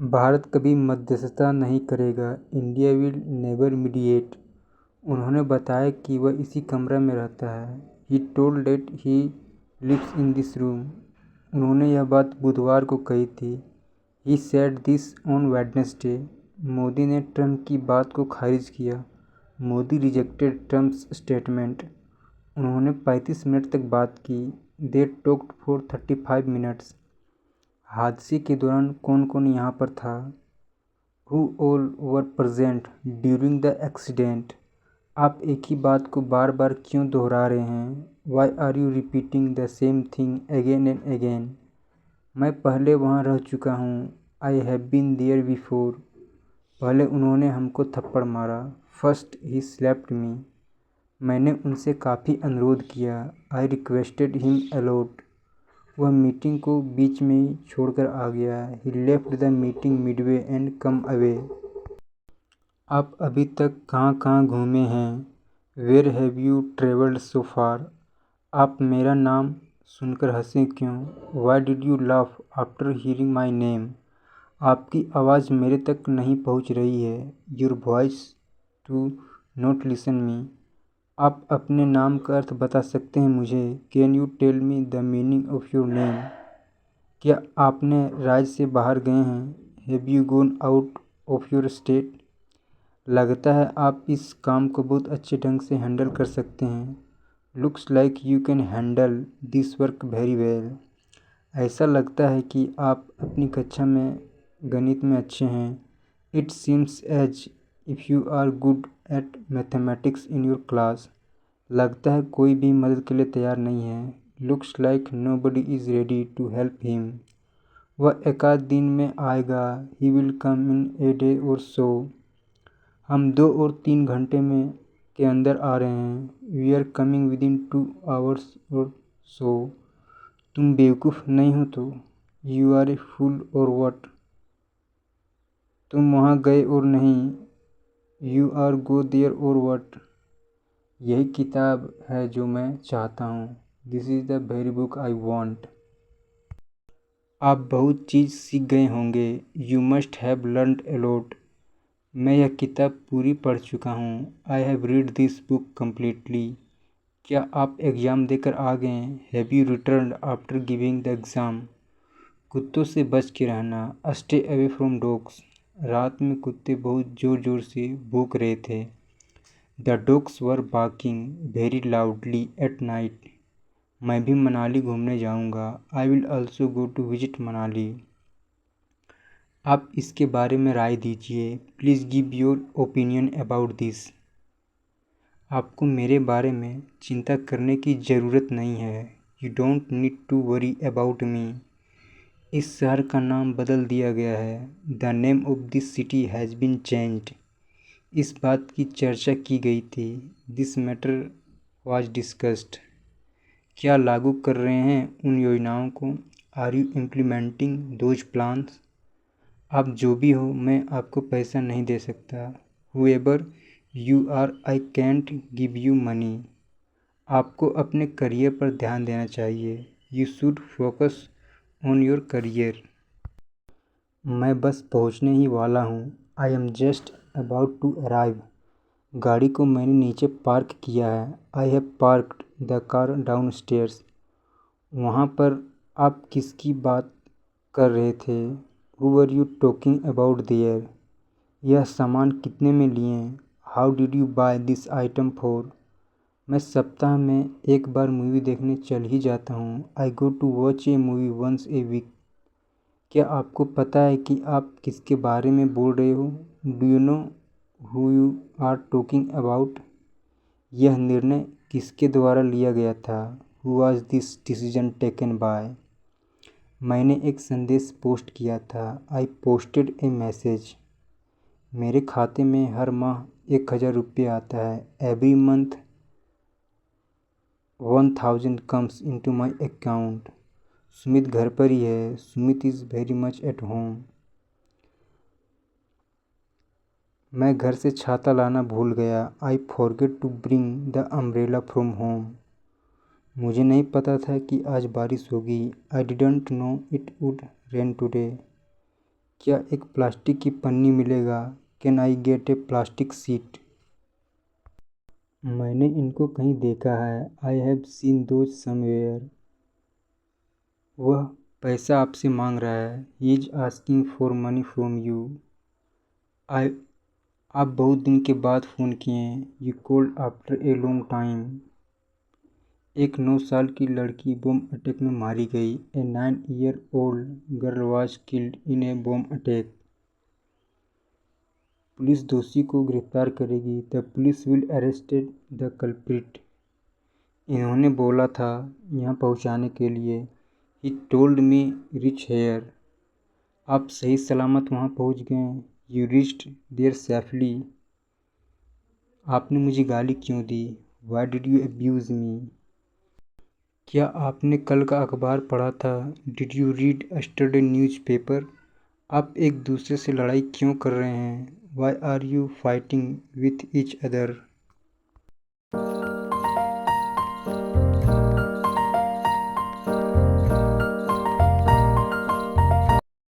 भारत कभी मध्यस्थता नहीं करेगा। India will never mediate. उन्होंने बताया कि वह इसी कमरे में रहता है। He told that he lives in this room. उन्होंने यह बात बुधवार को कही थी। He said this on Wednesday. Modi ने ट्रंप की बात को खारिज किया। Modi rejected Trump's statement. उन्होंने 35 मिनट तक बात की। They talked for 35 minutes. हादसे के दौरान कौन कौन यहाँ पर था? Who all were present during the accident? आप एक ही बात को बार बार क्यों दोहरा रहे हैं? Why are you repeating the same thing again and again? मैं पहले वहाँ रह चुका हूँ। I have been there before. पहले उन्होंने हमको थप्पड़ मारा। First he slapped me. मैंने उनसे काफ़ी अनुरोध किया। I requested him a lot. वह मीटिंग को बीच में ही छोड़कर आ गया। He left the meeting midway and come away. आप अभी तक कहाँ कहाँ घूमे हैं? Where have you traveled so far? आप मेरा नाम सुनकर हंसे क्यों? Why did you laugh after hearing my name? आपकी आवाज़ मेरे तक नहीं पहुँच रही है। Your voice to not listen me. आप अपने नाम का अर्थ बता सकते हैं मुझे? Can you tell me the meaning of your name? क्या आपने राज्य से बाहर गए हैं? Have you gone out of your state? लगता है आप इस काम को बहुत अच्छे ढंग से हैंडल कर सकते हैं। Looks like you can handle this work very well. ऐसा लगता है कि आप अपनी कक्षा में गणित में अच्छे हैं। It seems as if you are good at mathematics in your class. लगता है कोई भी मदद के लिए तैयार नहीं है। Looks like nobody is ready to help him. वह एकाध दिन में आएगा। He will come in a day और सो। हम 2 और 3 घंटे में के अंदर आ रहे हैं। We are coming within 2 hours और सो। तुम बेवकूफ़ नहीं हो तो? यू आर ए फूल और व्हाट? तुम वहाँ गए और नहीं? यू आर गो देयर और व्हाट? यही किताब है जो मैं चाहता हूँ। This is the very book I want. आप बहुत चीज़ सीख गए होंगे। You must have learned a lot. मैं यह किताब पूरी पढ़ चुका हूँ। I have read this book completely. क्या आप एग्ज़ाम देकर आ गए? Have you return after giving the exam? कुत्तों से बच के रहना। Stay away from dogs. रात में कुत्ते बहुत ज़ोर ज़ोर से भौंक रहे थे। The dogs were barking very loudly at night. मैं भी मनाली घूमने जाऊंगा। I will also go to visit Manali. आप इसके बारे में राय दीजिए। Please give your opinion about this. आपको मेरे बारे में चिंता करने की ज़रूरत नहीं है। You don't need to worry about me. इस शहर का नाम बदल दिया गया है। The name of this city has been changed. इस बात की चर्चा की गई थी। This matter was discussed. क्या लागू कर रहे हैं उन योजनाओं को? Are you implementing those plans? आप जो भी हो, मैं आपको पैसा नहीं दे सकता। However you are, I can't give you money. आपको अपने करियर पर ध्यान देना चाहिए। You should focus on your career. मैं बस पहुंचने ही वाला हूं। I am just about to arrive. गाड़ी को मैंने नीचे पार्क किया है। I have parked the car downstairs. वहाँ पर आप किसकी बात कर रहे थे? Who were you talking about there? यह सामान कितने में लिए? How did you buy this item for? मैं सप्ताह में एक बार मूवी देखने चल ही जाता हूँ। I go to watch a movie once a week. क्या आपको पता है कि आप किसके बारे में बोल रहे हो? Do you know who you are talking about? यह निर्णय किसके द्वारा लिया गया था? Who was this decision taken by? मैंने एक संदेश पोस्ट किया था। I posted a message. मेरे खाते में हर माह 1000 रुपये आता है। Every month 1000 comes into my account. Sumit घर पर ही है। Sumit is very much at home. मैं घर से छाता लाना भूल गया। I forget to bring the umbrella from home. मुझे नहीं पता था कि आज बारिश होगी। I didn't know it would rain today. क्या एक प्लास्टिक की पन्नी मिलेगा? Can I get a plastic sheet? मैंने इनको कहीं देखा है। I have seen those somewhere. वह पैसा आपसे मांग रहा है। He is asking for money from you. आई आप बहुत दिन के बाद फ़ोन किए। You called after a long time. एक 9 साल की लड़की बम अटैक में मारी गई। A 9-year-old girl was killed in a bomb attack. Police दोषी को गिरफ्तार करेगी। The police will arrested the culprit. इन्होंने बोला था यहाँ पहुँचाने के लिए। He told me reach here. आप सही सलामत वहाँ पहुँच गए। You reached there safely. आपने मुझे गाली क्यों दी? Why did you abuse me? क्या आपने कल का अखबार पढ़ा था? Did you read yesterday newspaper? आप एक दूसरे से लड़ाई क्यों कर रहे हैं? Why are you fighting with each other?